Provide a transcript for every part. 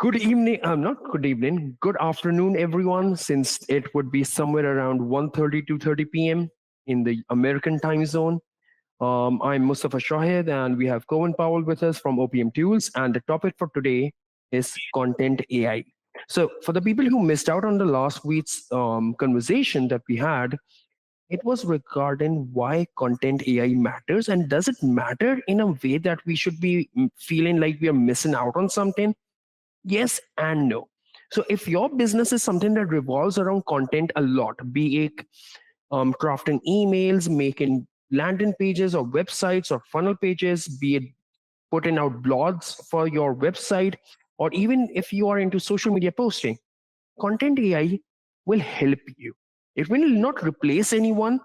Good evening, not good evening, good afternoon, everyone, since it would be somewhere around 1:30 to 30 p.m. in the American time zone. I'm Mustafa Shahid, and we have Cohen Powell with us from OPM Tools, and the topic for today is content AI. So, for the people who missed out on the last week's conversation that we had, it was regarding why content AI matters, and does it matter in a way that we should be feeling like we are missing out on something? Yes and no. So if your business is something that revolves around content a lot, be it crafting emails, making landing pages or websites or funnel pages, be it putting out blogs for your website, or even if you are into social media posting, content AI will help you. It will not replace anyone,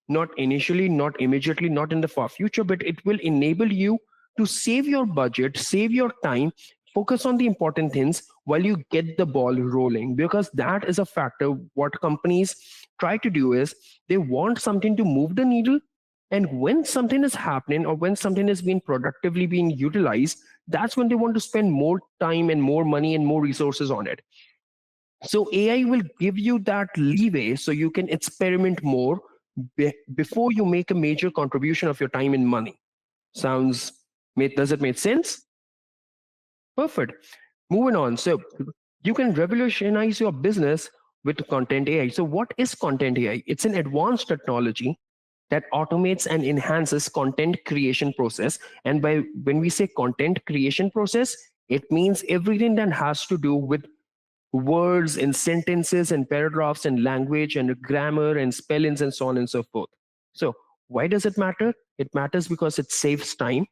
not initially, not immediately, not in the far future, but it will enable you to save your budget, save your time, focus on the important things while you get the ball rolling. Because that is a factor. What companies try to do is they want something to move the needle. And when something is happening or when something is being productively being utilized, that's when they want to spend more time and more money and more resources on it. So AI will give you that leeway so you can experiment more before you make a major contribution of your time and money. Sounds, does it make sense? Perfect. Moving on. So you can revolutionize your business with content AI. So what is content AI? It's an advanced technology that automates and enhances content creation process. And by when we say content creation process, it means everything that has to do with words and sentences and paragraphs and language and grammar and spellings and so on and so forth. So why does it matter? It matters because it saves time,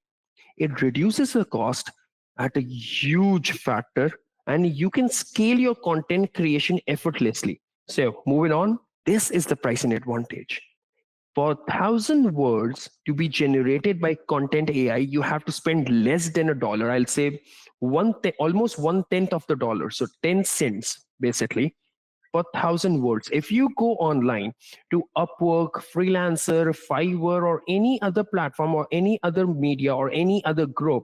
it reduces the cost at a huge factor, and you can scale your content creation effortlessly. So moving on, this is the pricing advantage. For 1,000 words to be generated by content AI, you have to spend less than $1. I'll say almost 1/10 of the dollar, so 10 cents basically for 1,000 words. If you go online to Upwork, Freelancer, Fiverr, or any other platform or any other media or any other group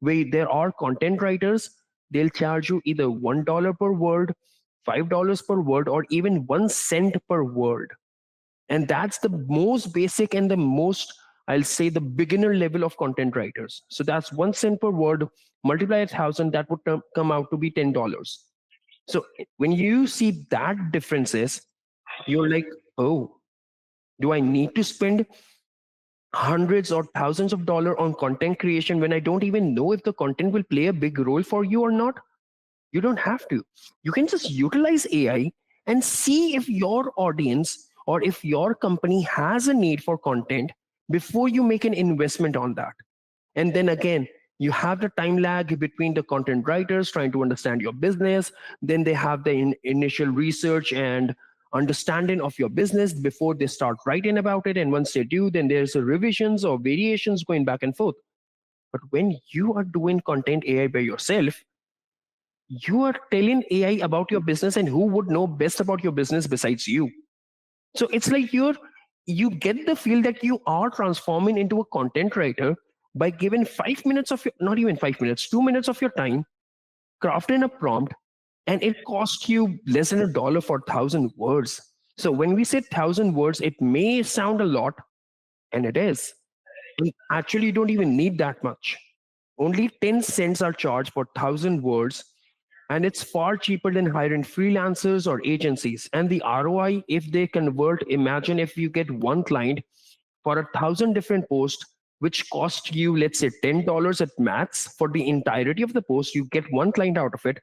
where there are content writers, they'll charge you either $1 per word, $5 per word, or even 1 cent per word. And that's the most basic and the most, I'll say, the beginner level of content writers. So that's 1 cent per word, multiply 1,000, that would come out to be $10. So when you see that differences, you're like, oh, do I need to spend hundreds or thousands of dollars on content creation when I don't even know if the content will play a big role for you or not? You don't have to. You can just utilize AI and see if your audience or if your company has a need for content before you make an investment on that. And then again, you have the time lag between the content writers trying to understand your business. Then they have the initial research and understanding of your business before they start writing about it. And once they do, then there's a revisions or variations going back and forth. But when you are doing content AI by yourself, you are telling AI about your business, and who would know best about your business besides you? So it's like you get the feel that you are transforming into a content writer by giving 5 minutes of your, not even 5 minutes, 2 minutes of your time, crafting a prompt, and it costs you less than $1 for 1,000 words. So when we say 1,000 words, it may sound a lot, and it is. We actually don't even need that much. Only 10 cents are charged for 1,000 words, and it's far cheaper than hiring freelancers or agencies. And the ROI, if they convert, imagine if you get one client for 1,000 different posts, which cost you, let's say, $10 at max for the entirety of the post, you get one client out of it.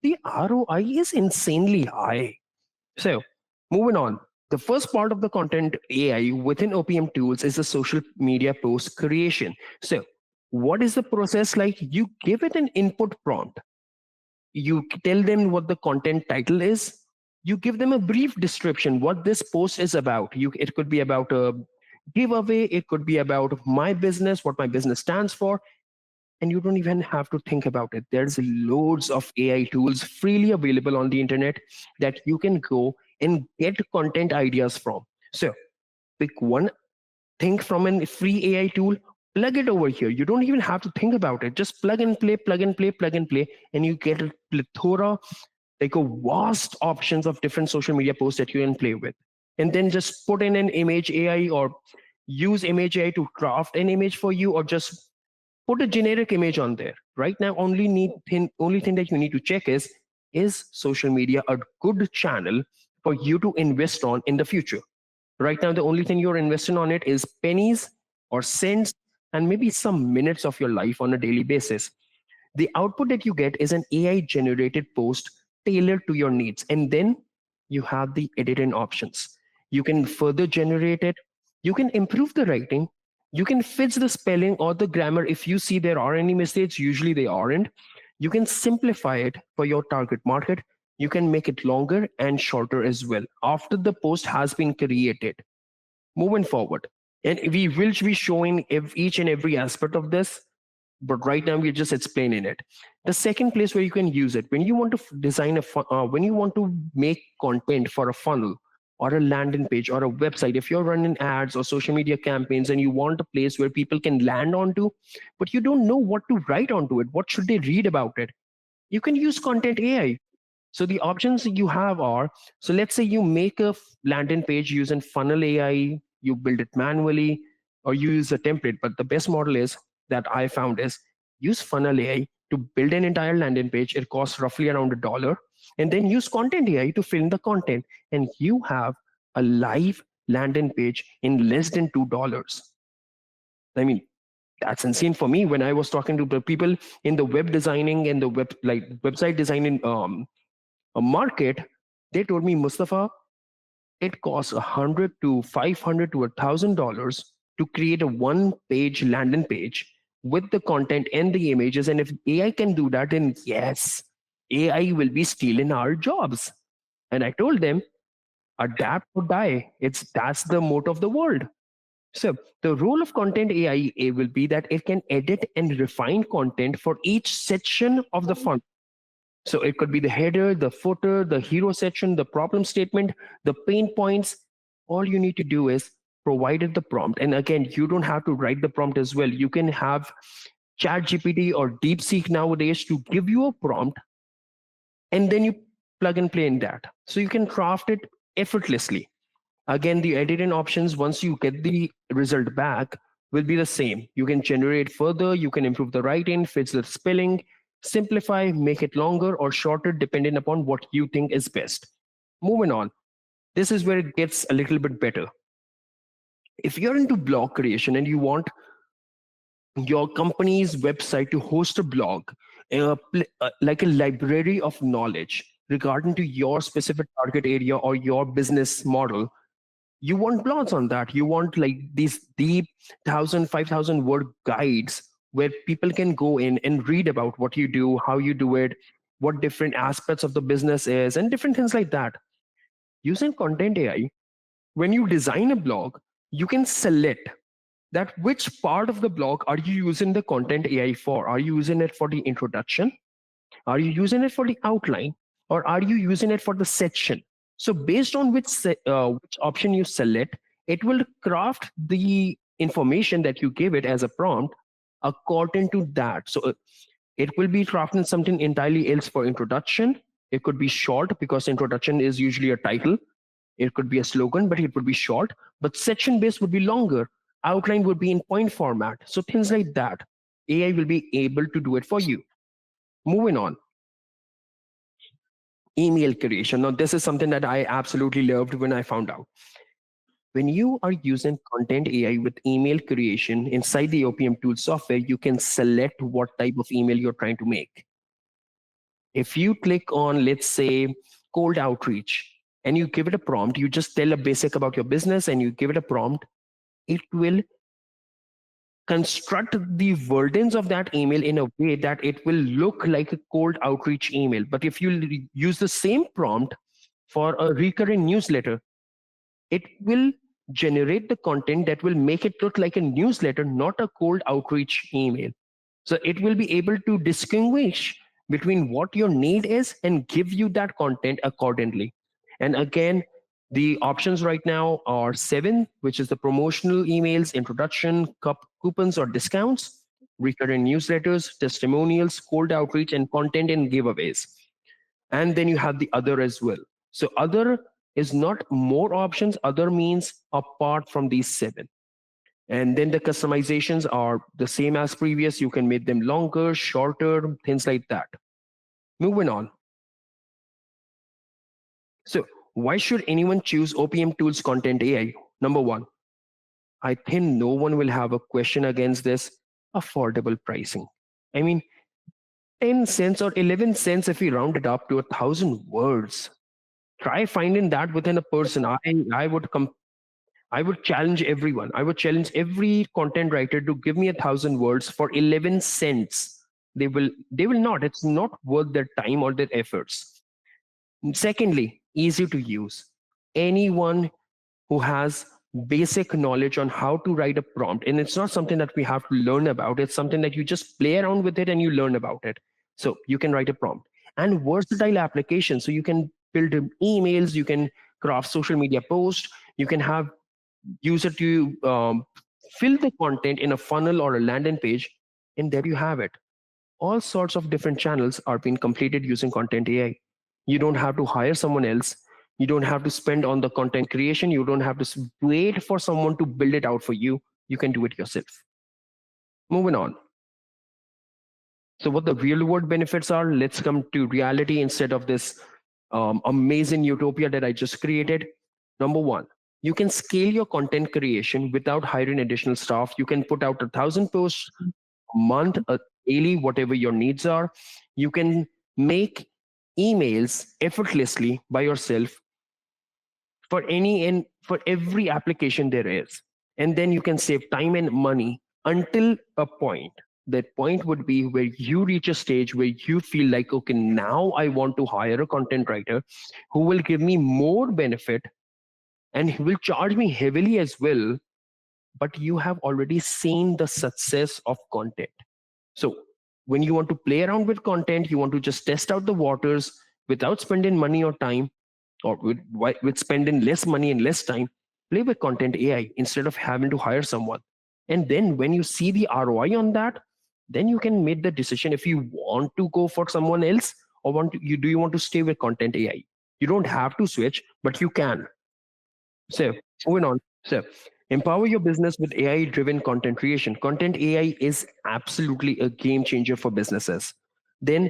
The ROI is insanely high. So, moving on. The first part of the content AI within OPM tools is the social media post creation. So, what is the process like? You give it an input prompt, you tell them what the content title is, you give them a brief description what this post is about. It could be about a giveaway, it could be about my business, what my business stands for, and you don't even have to think about it. There's loads of AI tools freely available on the internet that you can go and get content ideas from. So pick one thing from a free AI tool, plug it over here. You don't even have to think about it. Just plug and play, plug and play, plug and play, and you get a plethora, like a vast options of different social media posts that you can play with. And then just put in an image AI, or use image AI to craft an image for you, or just put a generic image on there. Right now, only thing that you need to check is social media a good channel for you to invest on in the future? Right now, the only thing you're investing on it is pennies or cents, and maybe some minutes of your life on a daily basis. The output that you get is an AI generated post tailored to your needs. And then you have the editing options. You can further generate it. You can improve the writing. You can fix the spelling or the grammar if you see there are any mistakes. Usually they aren't. You can simplify it for your target market. You can make it longer and shorter as well after the post has been created. Moving forward, and we will be showing each and every aspect of this, but right now we're just explaining it. The second place where you can use it, when you want to design when you want to make content for a funnel or a landing page or a website, if you're running ads or social media campaigns and you want a place where people can land onto, but you don't know what to write onto it, what should they read about it, you can use content AI. So the options you have are, so let's say you make a landing page using funnel AI, you build it manually, or you use a template. But the best model is that I found is use funnel AI to build an entire landing page. It costs roughly around $1, and then use content AI to fill in the content, and you have a live landing page in less than $2. I mean, that's insane for me. When I was talking to the people in the web designing and the website designing a market, they told me, Mustafa, it costs 100 to 500 to $1,000 to create a one-page landing page with the content and the images. And if AI can do that, then yes, AI will be stealing our jobs. And I told them, adapt or die. That's the motto of the world. So the role of content AI will be that it can edit and refine content for each section of the funnel. So it could be the header, the footer, the hero section, the problem statement, the pain points. All you need to do is provide it the prompt. And again, you don't have to write the prompt as well. You can have ChatGPT or DeepSeek nowadays to give you a prompt, and then you plug and play in that. So you can craft it effortlessly. Again, the editing options, once you get the result back, will be the same. You can generate further, you can improve the writing, fix the spelling, simplify, make it longer or shorter, depending upon what you think is best. Moving on, this is where it gets a little bit better. If you're into blog creation and you want your company's website to host a blog, like a library of knowledge regarding to your specific target area or your business model, you want blogs on that. You want like these deep 1,000, 5,000 word guides where people can go in and read about what you do, how you do it, what different aspects of the business is, and different things like that. Using content AI, when you design a blog, you can select that which part of the blog are you using the content AI for. Are you using it for the introduction? Are you using it for the outline? Or are you using it for the section? So based on which option you select, it will craft the information that you give it as a prompt according to that. So it will be crafting something entirely else for introduction. It could be short because introduction is usually a title. It could be a slogan, but it would be short. But section based would be longer. Outline would be in point format. So things like that. AI will be able to do it for you. Moving on. Email creation. Now, this is something that I absolutely loved when I found out. When you are using content AI with email creation inside the OPM tool software, you can select what type of email you're trying to make. If you click on, let's say, cold outreach, and you give it a prompt, you just tell a basic about your business and you give it a prompt, it will construct the wordings of that email in a way that it will look like a cold outreach email. But if you use the same prompt for a recurring newsletter, it will generate the content that will make it look like a newsletter, not a cold outreach email. So it will be able to distinguish between what your need is and give you that content accordingly. And again, The options right now are 7, which is the promotional emails, introduction, coupons or discounts, recurring newsletters, testimonials, cold outreach, and content and giveaways. And then you have the other as well. So other is not more options. Other means apart from these 7. And then the customizations are the same as previous. You can make them longer, shorter, things like that. Moving on. So why should anyone choose OPM Tools Content AI? Number one, I think no one will have a question against this: affordable pricing. I mean, 10 cents or 11 cents if we round it up to 1,000 words. Try finding that within a person. I would challenge everyone. I would challenge every content writer to give me 1,000 words for 11 cents. They will not. It's not worth their time or their efforts. Secondly, easy to use. Anyone who has basic knowledge on how to write a prompt, and it's not something that we have to learn about, it's something that you just play around with it and you learn about it. So you can write a prompt. And versatile application, so you can build emails, you can craft social media posts, you can have use it to fill the content in a funnel or a landing page, and there you have it. All sorts of different channels are being completed using content AI. You don't have to hire someone else. You don't have to spend on the content creation. You don't have to wait for someone to build it out for you. You can do it yourself. Moving on. So what the real world benefits are, let's come to reality instead of this amazing utopia that I just created. Number one, you can scale your content creation without hiring additional staff. You can put out 1,000 posts a month, daily, whatever your needs are. You can make emails effortlessly by yourself for any and for every application there is. And then you can save time and money until a point. That point would be where you reach a stage where you feel like, okay, now I want to hire a content writer who will give me more benefit and he will charge me heavily as well. But you have already seen the success of content. So when you want to play around with content, you want to just test out the waters without spending money or time, or with spending less money and less time, play with content AI instead of having to hire someone. And then when you see the ROI on that, then you can make the decision if you want to go for someone else or do you want to stay with content AI. You don't have to switch, but you can. So moving on. So empower your business with AI driven content creation. Content AI is absolutely a game changer for businesses. Then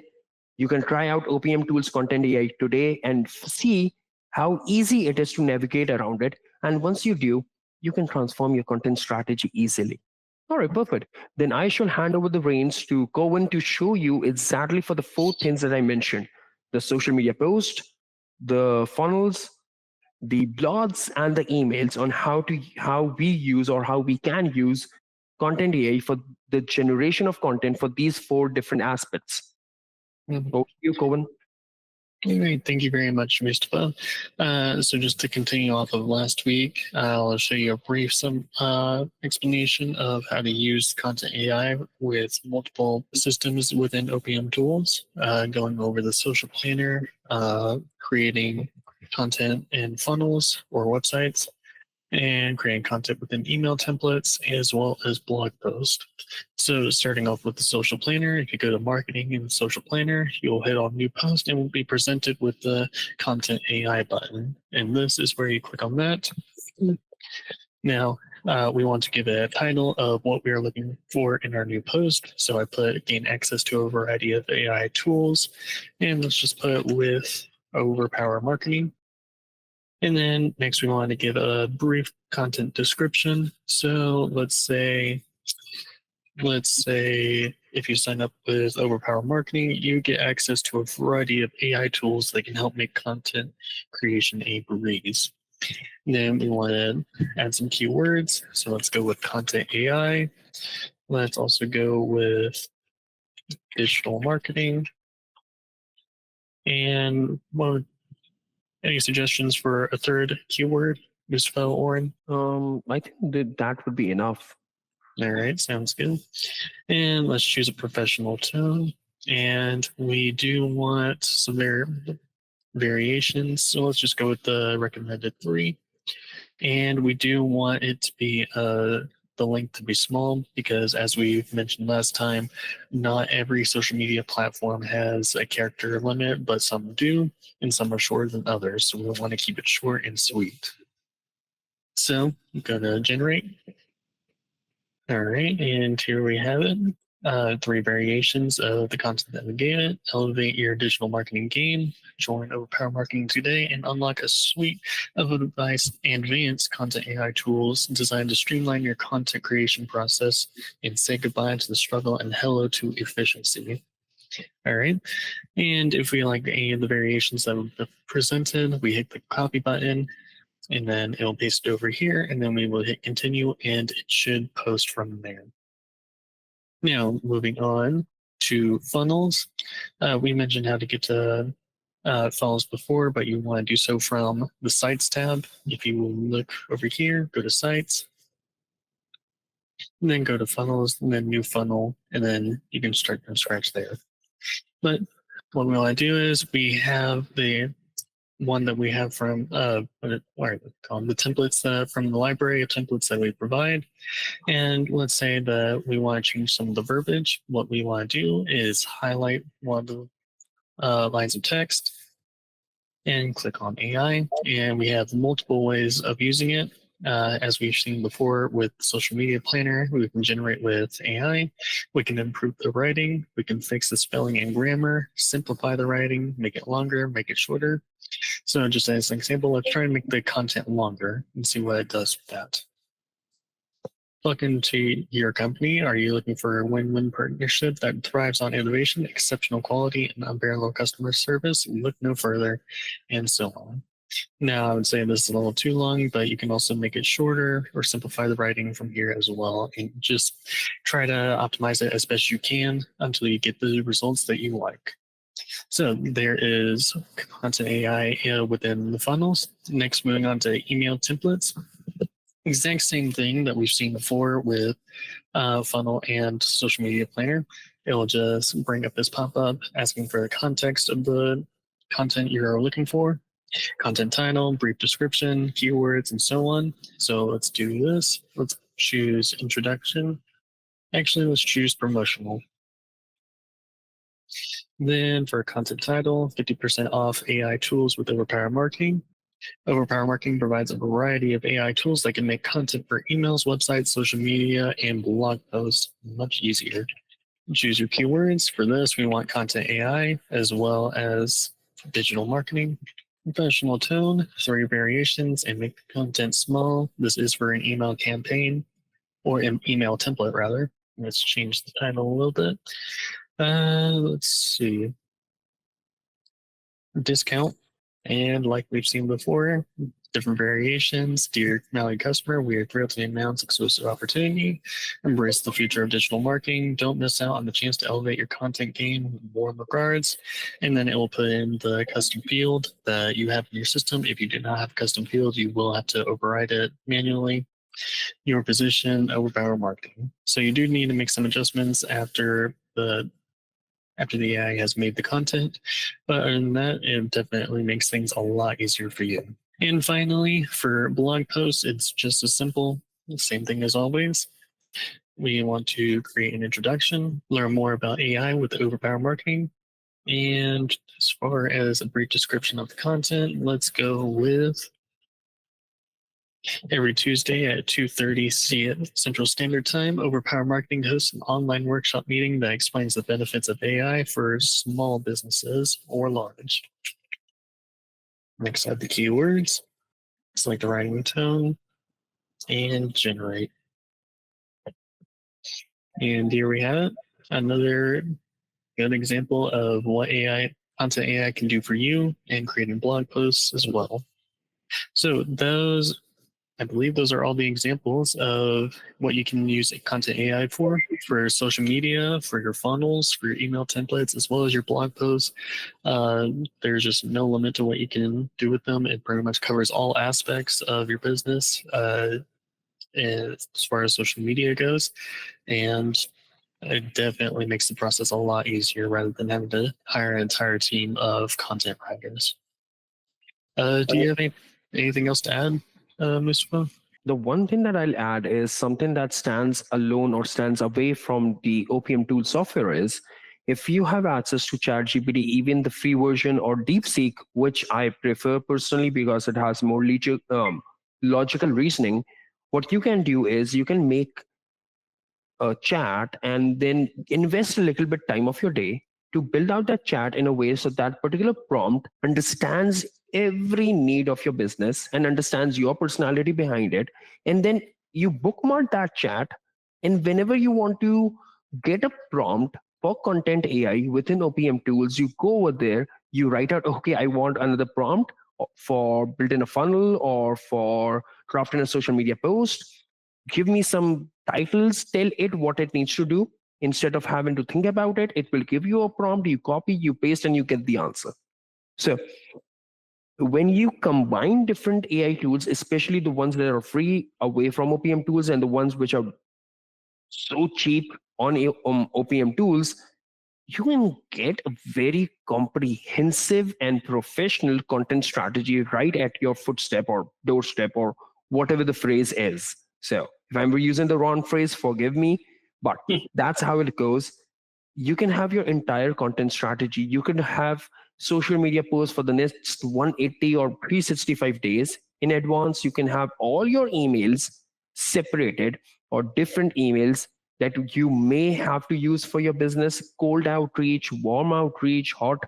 you can try out OPM Tools Content AI today and see how easy it is to navigate around it. And once you do, you can transform your content strategy easily. All right, perfect. Then I shall hand over the reins to Cohen to show you exactly for the 4 things that I mentioned: the social media post, the funnels, the blogs, and the emails on how we use or how we can use content AI for the generation of content for these 4 different aspects. Over to you, Cohen. Great. Thank you very much, Mustafa. So just to continue off of last week, I'll show you a brief explanation of how to use content AI with multiple systems within OPM tools, going over the social planner, creating content in funnels or websites, and creating content within email templates as well as blog posts. So starting off with the social planner, if you go to marketing and social planner, you'll hit on new post and will be presented with the content AI button. And this is where you click on that. Now, we want to give it a title of what we are looking for in our new post. So I put gain access to a variety of AI tools, and let's just put with OverPower Marketing. And then next we want to give a brief content description. So let's say if you sign up with OverPower Marketing, you get access to a variety of AI tools that can help make content creation a breeze. Then we want to add some keywords. So let's go with content AI. Let's also go with digital marketing. And any suggestions for a third keyword, Mustafa Oren? I think that would be enough. All right, sounds good. And let's choose a professional tone. And we do want some variations. So let's just go with the recommended 3. And we do want it to be the link to be small because, as we mentioned last time, not every social media platform has a character limit, but some do, and some are shorter than others. So we want to keep it short and sweet. So I'm going to generate. All right, and here we have it. 3 variations of the content that we gave it. Elevate your digital marketing game. Join OverPower Marketing today and unlock a suite of advanced content AI tools designed to streamline your content creation process and say goodbye to the struggle and hello to efficiency. All right, and if we like any of the variations that we've presented, we hit the copy button, and then it'll paste it over here, and then we will hit continue, and it should post from there. Now, moving on to funnels. We mentioned how to get to funnels before, but you want to do so from the Sites tab. If you look over here, go to Sites, and then go to Funnels, and then New Funnel, and then you can start from scratch there. But what we want to do is we have the one that we have from the templates from the library of templates that we provide. And let's say that we want to change some of the verbiage. What we want to do is highlight one of the lines of text and click on AI. And we have multiple ways of using it. As we've seen before with Social Media Planner, we can generate with AI. We can improve the writing. We can fix the spelling and grammar, simplify the writing, make it longer, make it shorter. So just as an example, let's try and make the content longer and see what it does with that. Plug into your company. Are you looking for a win-win partnership that thrives on innovation, exceptional quality, and unparalleled customer service? Look no further, and so on. Now, I would say this is a little too long, but you can also make it shorter or simplify the writing from here as well, and just try to optimize it as best you can until you get the results that you like. So there is content AI within the funnels. Next, moving on to email templates. Exact same thing that we've seen before with funnel and social media planner. It'll just bring up this pop-up asking for the context of the content you're looking for, content title, brief description, keywords, and so on. So let's do this. Let's choose introduction. Actually, let's choose promotional. Then for content title, 50% off AI tools with OverPower Marketing. OverPower Marketing provides a variety of AI tools that can make content for emails, websites, social media, and blog posts much easier. Choose your keywords. For this, we want content AI as well as digital marketing. Professional tone, 3 variations, and make the content small. This is for an email campaign or an email template rather. Let's change the title a little bit. Let's see. Discount. And like we've seen before, different variations. Dear valued customer, we are thrilled to announce exclusive opportunity. Embrace the future of digital marketing. Don't miss out on the chance to elevate your content game with warm regards. And then it will put in the custom field that you have in your system. If you do not have a custom field, you will have to override it manually. Your position, OverPower Marketing. So you do need to make some adjustments after the AI has made the content, but other than that, it definitely makes things a lot easier for you. And finally, for blog posts, it's just as simple, same thing as always. We want to create an introduction, learn more about AI with OverPower Marketing, and as far as a brief description of the content, let's go with every Tuesday at 2:30 Central Standard Time, OverPower Marketing hosts an online workshop meeting that explains the benefits of AI for small businesses or large. Next, add the keywords, select the writing tone, and generate. And here we have it. Another good example of what content AI can do for you and creating blog posts as well. So I believe those are all the examples of what you can use content AI for social media, for your funnels, for your email templates, as well as your blog posts. There's just no limit to what you can do with them. It pretty much covers all aspects of your business as far as social media goes. And it definitely makes the process a lot easier rather than having to hire an entire team of content writers. Do you have anything else to add, Mustafa? The one thing that I'll add is something that stands alone or stands away from the OPM tool software is if you have access to ChatGPT, even the free version or DeepSeek, which I prefer personally because it has more logical reasoning, what you can do is you can make a chat and then invest a little bit time of your day to build out that chat in a way so that particular prompt understands every need of your business and understands your personality behind it, and then you bookmark that chat, and whenever you want to get a prompt for content AI within OPM tools, you go over there, you write out, okay, I want another prompt for building a funnel or for crafting a social media post. Give me some titles, tell it what it needs to do. Instead of having to think about it, it will give you a prompt, you copy, you paste, and you get the answer. So when you combine different AI tools, especially the ones that are free away from OPM tools and the ones which are so cheap on OPM tools, you can get a very comprehensive and professional content strategy right at your footstep or doorstep or whatever the phrase is. So if I'm using the wrong phrase, forgive me, but that's how it goes. You can have your entire content strategy. You can have social media posts for the next 180 or 365 days in advance. You can have all your emails separated or different emails that you may have to use for your business: cold outreach, warm outreach, hot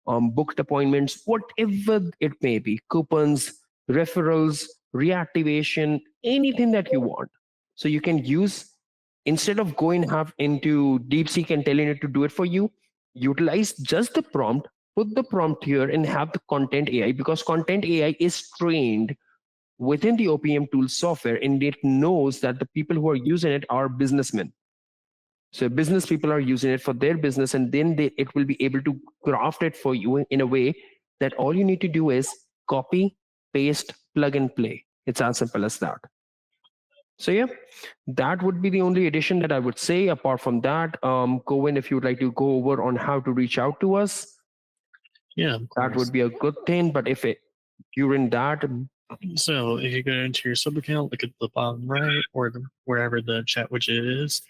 booked appointments, whatever it may be, coupons, referrals, reactivation, anything that you want. So you can use, instead of going have into DeepSeek and telling it to do it for you, utilize just the prompt, put the prompt here and have the content AI, because content AI is trained within the OPM tool software and it knows that the people who are using it are businessmen. So business people are using it for their business, and then it will be able to craft it for you in a way that all you need to do is copy, paste, plug and play. It's as simple as that. So yeah, that would be the only addition that I would say. Apart from that, Cohen, if you'd like to go over on how to reach out to us, Yeah, that would be a good thing. But if it during that, so if you go into your sub account, look at the bottom right or wherever the chat widget is,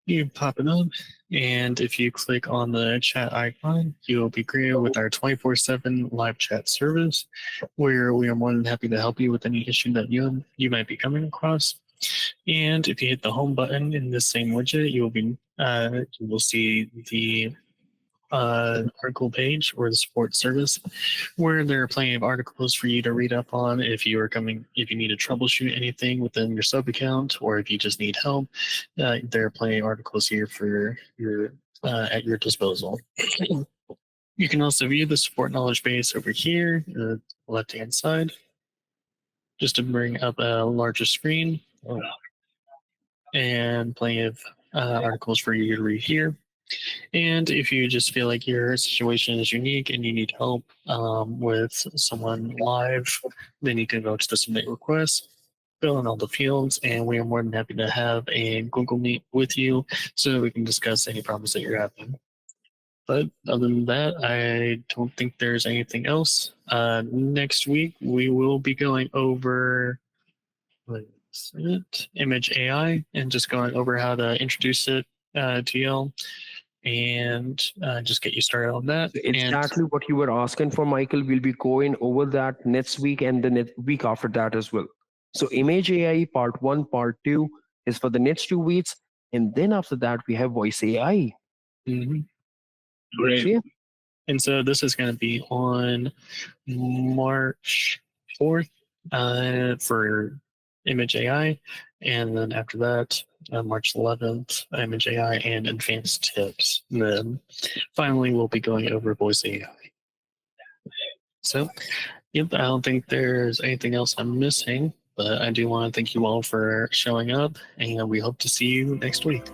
you pop it up, and if you click on the chat icon, you will be greeted with our 24/7 live chat service, where we are more than happy to help you with any issue that you might be coming across. And if you hit the home button in the same widget, you will see the article page or the support service, where there are plenty of articles for you to read up on if you need to troubleshoot anything within your sub account, or if you just need help. There are plenty of articles here for your at your disposal. You can also view the support knowledge base over here, left hand side, just to bring up a larger screen, and plenty of articles for you to read here. And if you just feel like your situation is unique and you need help with someone live, then you can go to the submit request, fill in all the fields, and we are more than happy to have a Google Meet with you so that we can discuss any problems that you're having. But other than that, I don't think there's anything else. Next week, we will be going over image AI and just going over how to introduce it to y'all and just get you started on that. exactly what you were asking for, Michael. We'll be going over that next week and the week after that as well. So Image AI part 1, part 2 is for the next 2 weeks. And then after that, we have Voice AI. Mm-hmm. Great. So, yeah. And so this is going to be on March 4th for Image AI. And then after that, March 11th, Image AI and Advanced Tips. And then finally, we'll be going over Voice AI. So, yep, I don't think there's anything else I'm missing, but I do want to thank you all for showing up, and we hope to see you next week.